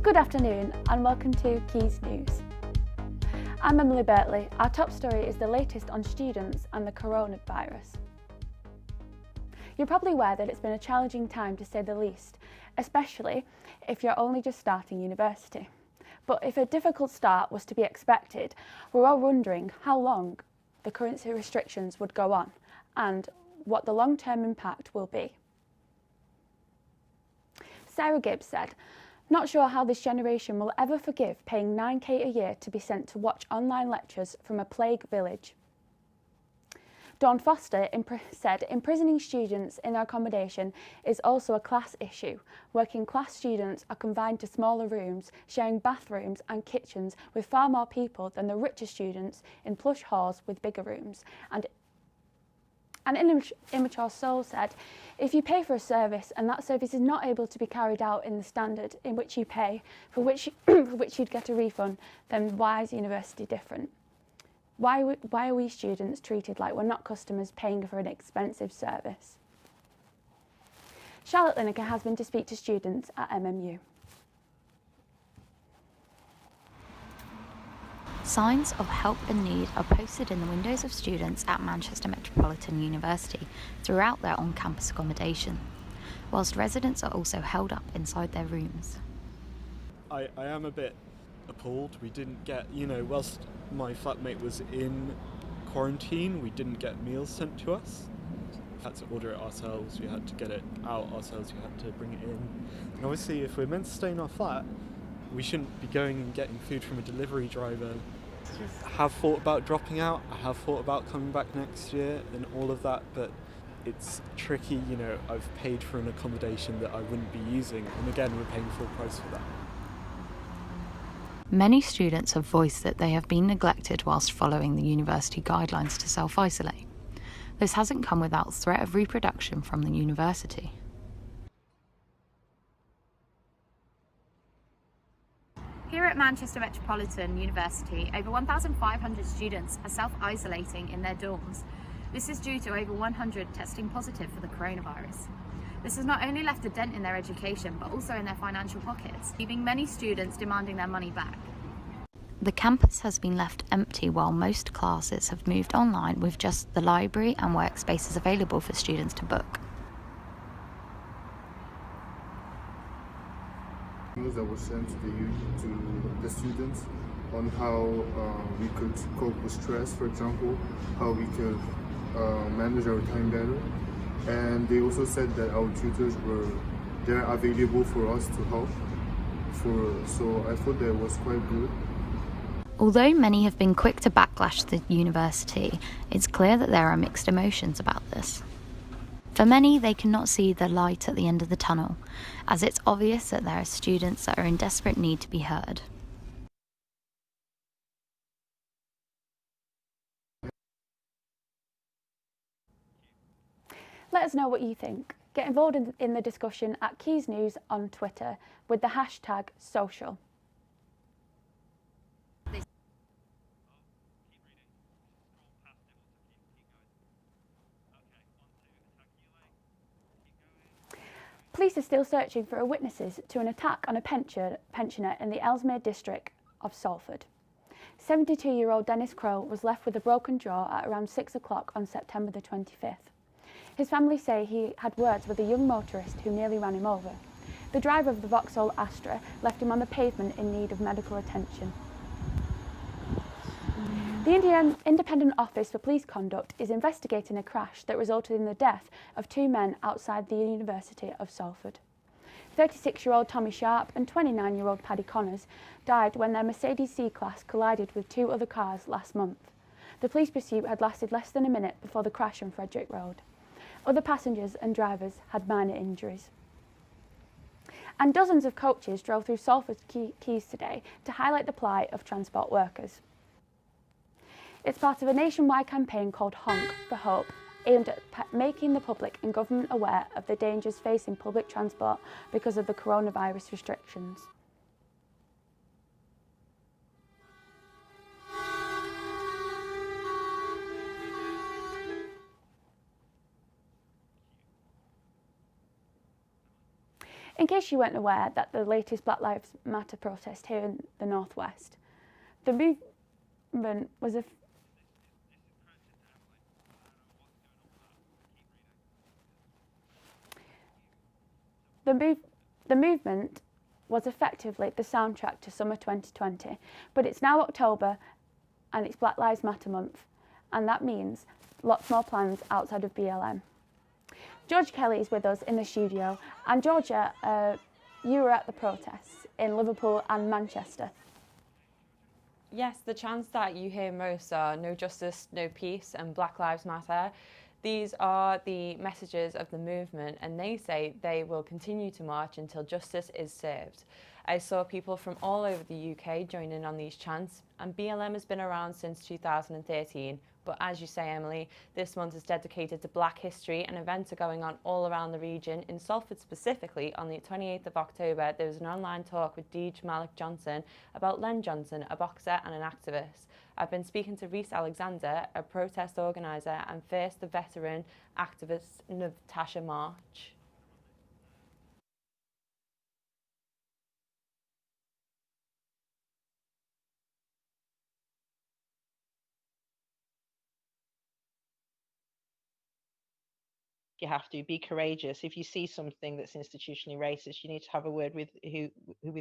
Good afternoon and welcome to Quays News. I'm Emily Bertley. Our top story is the latest on students and the coronavirus. You're probably aware that it's been a challenging time to say the least, especially if you're only just starting university. But if a difficult start was to be expected, we're all wondering how long the current restrictions would go on and what the long-term impact will be. Sarah Gibbs said, "Not sure how this generation will ever forgive paying £9k a year to be sent to watch online lectures from a plague village." Dawn Foster said, "Imprisoning students in their accommodation is also a class issue. Working class students are confined to smaller rooms, sharing bathrooms and kitchens with far more people than the richer students in plush halls with bigger rooms." And an immature soul said, "If you pay for a service and that service is not able to be carried out in the standard in which you pay, for which you'd get a refund, then why is university different? Why are we students treated like we're not customers paying for an expensive service?" Charlotte Lineker has been to speak to students at MMU. Signs of help and need are posted in the windows of students at Manchester Metropolitan University throughout their on-campus accommodation, whilst residents are also held up inside their rooms. I am a bit appalled. We didn't get, whilst my flatmate was in quarantine, we didn't get meals sent to us. We had to order it ourselves, we had to get it out ourselves, we had to bring it in. And obviously if we're meant to stay in our flat, we shouldn't be going and getting food from a delivery driver. I have thought about dropping out, I have thought about coming back next year and all of that, but it's tricky, I've paid for an accommodation that I wouldn't be using, and again, we're paying full price for that. Many students have voiced that they have been neglected whilst following the university guidelines to self-isolate. This hasn't come without threat of reproduction from the university. Here at Manchester Metropolitan University, over 1,500 students are self-isolating in their dorms. This is due to over 100 testing positive for the coronavirus. This has not only left a dent in their education, but also in their financial pockets, leaving many students demanding their money back. The campus has been left empty while most classes have moved online, with just the library and workspaces available for students to book. That was sent to the students on how we could cope with stress, for example, how we could manage our time better. And they also said that our tutors were there available for us to help. So I thought that was quite good. Although many have been quick to backlash the university, it's clear that there are mixed emotions about this. For many, they cannot see the light at the end of the tunnel, as it's obvious that there are students that are in desperate need to be heard. Let us know what you think. Get involved in the discussion at Quays News on Twitter with the hashtag #social. Police are still searching for witnesses to an attack on a pensioner in the Ellesmere district of Salford. 72-year-old Dennis Crowe was left with a broken jaw at around 6 o'clock on September the 25th. His family say he had words with a young motorist who nearly ran him over. The driver of the Vauxhall Astra left him on the pavement in need of medical attention. The Independent Office for Police Conduct is investigating a crash that resulted in the death of two men outside the University of Salford. 36-year-old Tommy Sharp and 29-year-old Paddy Connors died when their Mercedes C-Class collided with two other cars last month. The police pursuit had lasted less than a minute before the crash on Frederick Road. Other passengers and drivers had minor injuries. And dozens of coaches drove through Salford Quays today to highlight the plight of transport workers. It's part of a nationwide campaign called Honk for Hope, aimed at making the public and government aware of the dangers facing public transport because of the coronavirus restrictions. In case you weren't aware that the latest Black Lives Matter protest here in the Northwest, the movement was the movement was effectively the soundtrack to summer 2020, but it's now October and it's Black Lives Matter month, and that means lots more plans outside of BLM. Georgia Kelly is with us in the studio, and Georgia, you were at the protests in Liverpool and Manchester. Yes, the chants that you hear most are no justice, no peace, and Black Lives Matter. These are the messages of the movement, and they say they will continue to march until justice is served. I saw people from all over the UK join in on these chants, and BLM has been around since 2013. But as you say, Emily, this month is dedicated to Black history, and events are going on all around the region. In Salford specifically, on the 28th of October, there was an online talk with Deej Malik Johnson about Len Johnson, a boxer and an activist. I've been speaking to Reese Alexander, a protest organiser, and first the veteran activist Natasha March. You have to be courageous. If you see something that's institutionally racist, you need to have a word with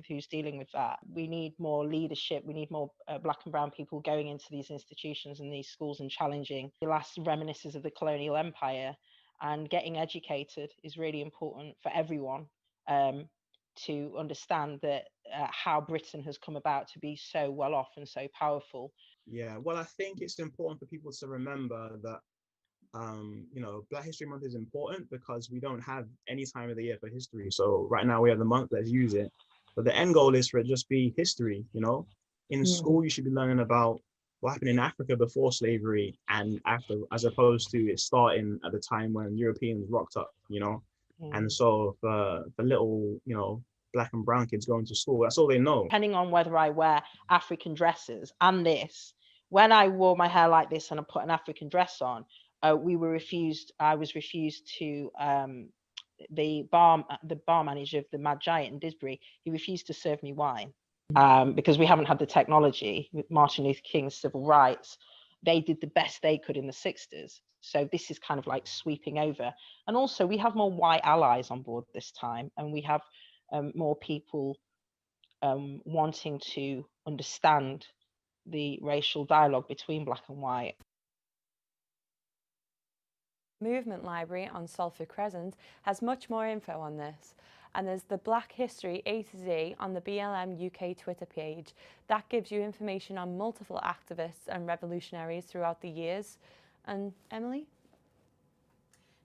who's dealing with that. We need more leadership. We need more Black and brown people going into these institutions and these schools and challenging the last reminiscences of the colonial empire. And getting educated is really important for everyone to understand that how Britain has come about to be so well off and so powerful. Yeah, well, I think it's important for people to remember that Black History Month is important because we don't have any time of the year for history. So right now we have the month, let's use it. But the end goal is for it just be history, In school, you should be learning about what happened in Africa before slavery and after, as opposed to it starting at the time when Europeans rocked up, And so for little, Black and brown kids going to school, that's all they know. Depending on whether I wear African dresses and this, when I wore my hair like this and I put an African dress on, I was refused to the bar manager of the Mad Giant in Disbury. He refused to serve me wine because we haven't had the technology with Martin Luther King's civil rights. They did the best they could in the 60s. So this is kind of like sweeping over. And also we have more white allies on board this time, and we have more people wanting to understand the racial dialogue between Black and white. Movement Library on Salford Crescent has much more info on this, and there's the Black History A to Z on the BLM UK Twitter page. That gives you information on multiple activists and revolutionaries throughout the years. And Emily?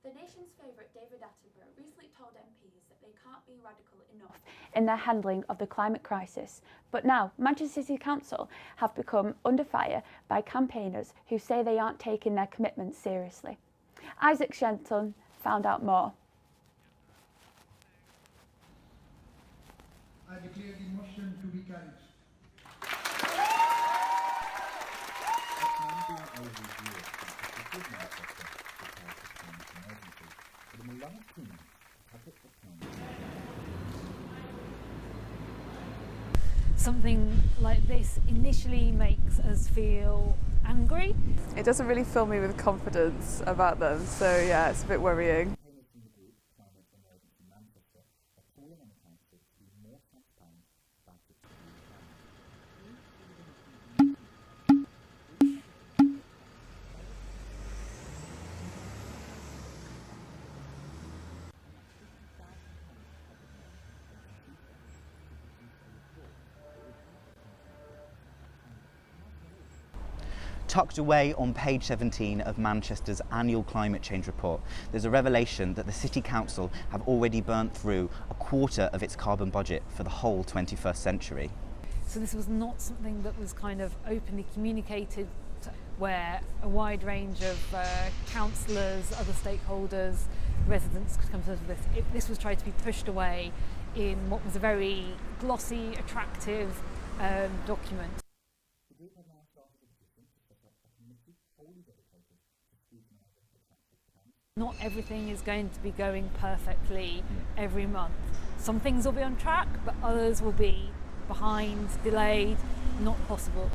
The nation's favourite David Attenborough recently told MPs that they can't be radical enough in their handling of the climate crisis. But now, Manchester City Council have become under fire by campaigners who say they aren't taking their commitments seriously. Isaac Shenton found out more. I declare the motion to be carried. Something like this initially makes us feel angry. It doesn't really fill me with confidence about them, so yeah, it's a bit worrying. Tucked away on page 17 of Manchester's annual climate change report, there's a revelation that the City Council have already burnt through a quarter of its carbon budget for the whole 21st century. So this was not something that was kind of openly communicated, where a wide range of councillors, other stakeholders, residents could come to this. This was tried to be pushed away in what was a very glossy, attractive document. Not everything is going to be going perfectly every month. some things will be on track, but others will be behind, delayed, not possible.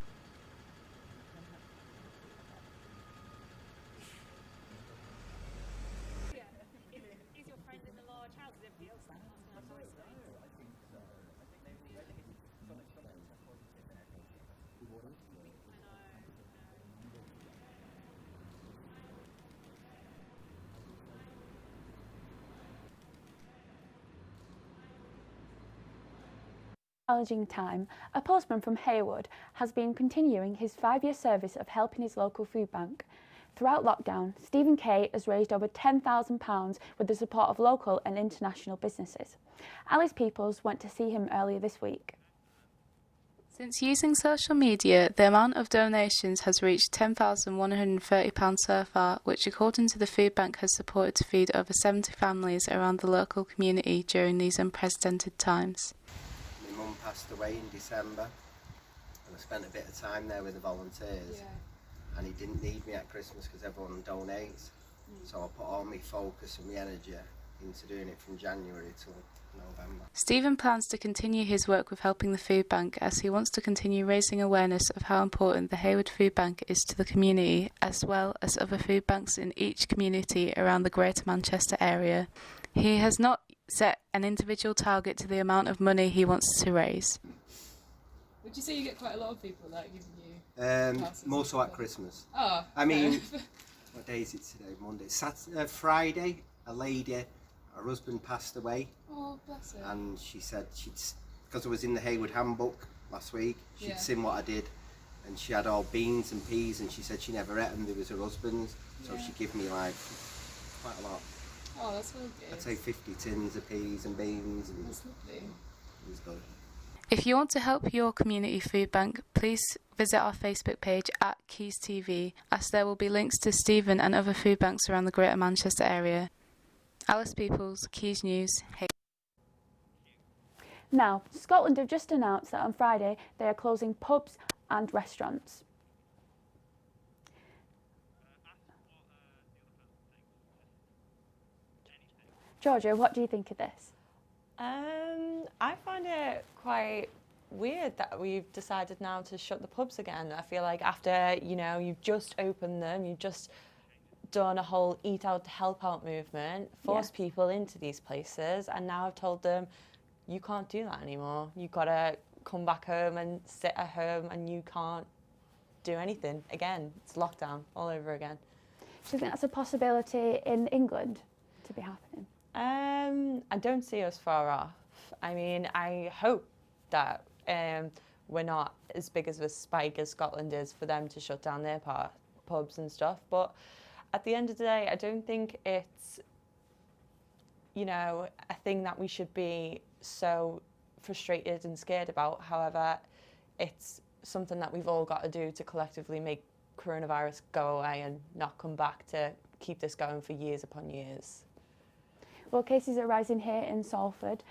Challenging time, a postman from Haywood has been continuing his 5-year service of helping his local food bank. Throughout lockdown, Stephen Kay has raised over £10,000 with the support of local and international businesses. Alice Peoples went to see him earlier this week. Since using social media, the amount of donations has reached £10,130 so far, which according to the food bank has supported to feed over 70 families around the local community during these unprecedented times. My mum passed away in December and I spent a bit of time there with the volunteers, and he didn't need me at Christmas because everyone donates, so I put all my focus and my energy into doing it from January till November. Stephen plans to continue his work with helping the food bank as he wants to continue raising awareness of how important the Haywood Food Bank is to the community, as well as other food banks in each community around the Greater Manchester area. He has not set an individual target to the amount of money he wants to raise. Would you say you get quite a lot of people that giving you More so at Christmas. Oh, I mean, what day is it today? Monday. Friday, a lady, her husband passed away. Oh, bless her. And she said because I was in the Haywood handbook last week, she'd seen what I did, and she had all beans and peas, and she said she never ate them, they was her husband's, so she gave me like quite a lot. Oh, that's really good. I'd say 50 tins of peas and beans. And that's lovely. It was good. If you want to help your community food bank, please visit our Facebook page at Quays TV, as there will be links to Stephen and other food banks around the Greater Manchester area. Alice Peoples, Quays News. Hey. Now, Scotland have just announced that on Friday they are closing pubs and restaurants. Georgia, what do you think of this? I find it quite weird that we've decided now to shut the pubs again. I feel like after, you've just opened them, you've just done a whole eat out to help out movement, forced people into these places, and now I've told them you can't do that anymore. You've got to come back home and sit at home, and you can't do anything again. It's lockdown all over again. Do you think that's a possibility in England to be happening? I don't see us far off. I mean, I hope that we're not as big of a spike as Scotland is for them to shut down their pubs and stuff. But at the end of the day, I don't think it's, a thing that we should be so frustrated and scared about. However, it's something that we've all got to do to collectively make coronavirus go away and not come back to keep this going for years upon years. Well, cases are rising here in Salford,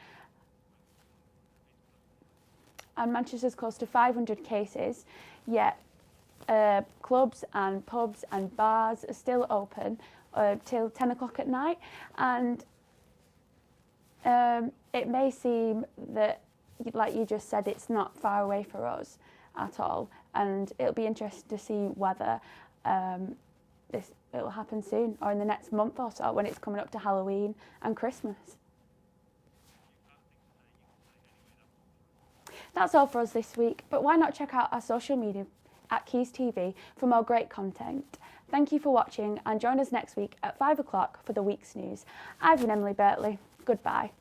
and Manchester's close to 500 cases, yet clubs and pubs and bars are still open till 10 o'clock at night, and it may seem that, like you just said, it's not far away for us at all, and it'll be interesting to see whether it'll happen soon or in the next month or so when it's coming up to Halloween and Christmas. That's all for us this week, but why not check out our social media at Quays TV for more great content. Thank you for watching, and join us next week at 5 o'clock for the week's news. I've been Emily Bertley. Goodbye.